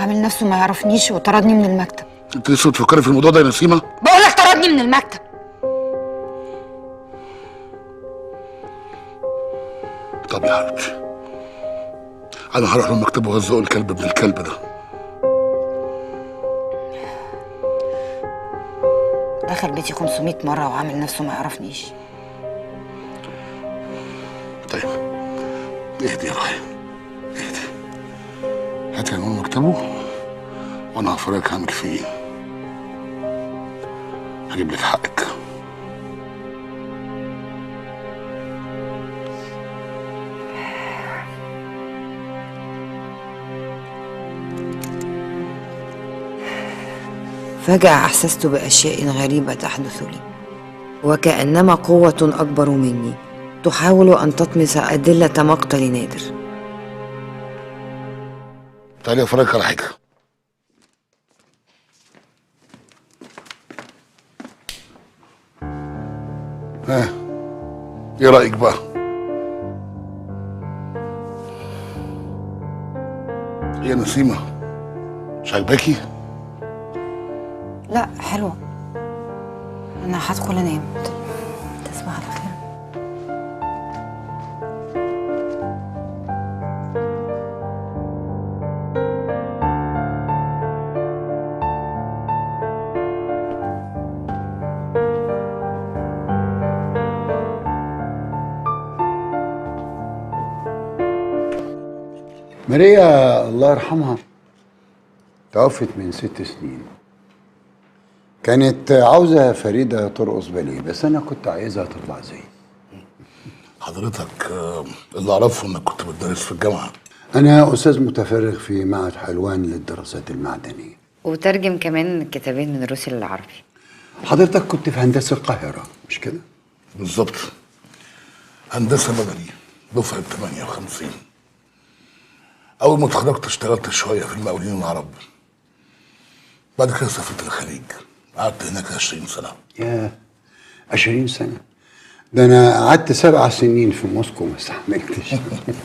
عامل نفسه ما يعرفنيش وطردني من المكتب. انت لسه بتفكري في الموضوع ده يا نسيمه؟ بقول لك طردني من المكتب. طب يا حبيبتي، انا هروح له المكتب وهزقه الكلب ابن الكلب ده. دخل بيتي 500 مره وعامل نفسه ما يعرفنيش. طيب اهدي يا روحي، اهدي. هاتي عنوان مكتبه وانا هفرجك هعمل فيه ايه. هجيب لك حقك. فجأة أحسست بأشياء غريبة تحدث لي، وكأنما قوة أكبر مني تحاول أن تطمس أدلة مقتل نادر. تعالي افرجك على حاجه. ها، ايه رايك بقى؟ يا نسيمه، مش عاجباكي؟ لا حلوة، أنا هدخل أنام. تصبح على خير. ماريا الله يرحمها توفت من 6 سنين. كانت عاوزة فريدة ترقص باليه، بس أنا كنت عايزها تطلع زي. حضرتك اللي اعرفه انك كنت بتدرس في الجامعه. أنا أستاذ متفرغ في معهد حلوان للدراسات المعدنية، وترجم كمان كتابين من الروسي للعربي. حضرتك كنت في هندسة القاهرة مش كده؟ بالظبط، هندسه مدني دفعه 58. اول ما اتخرجت اشتغلت شويه في المقاولين العرب، بعد كده سافرت الخليج، قعدت هناك 20 سنه. ياه، 20 سنة! ده أنا قعدت 7 سنين في موسكو ما استحملتش.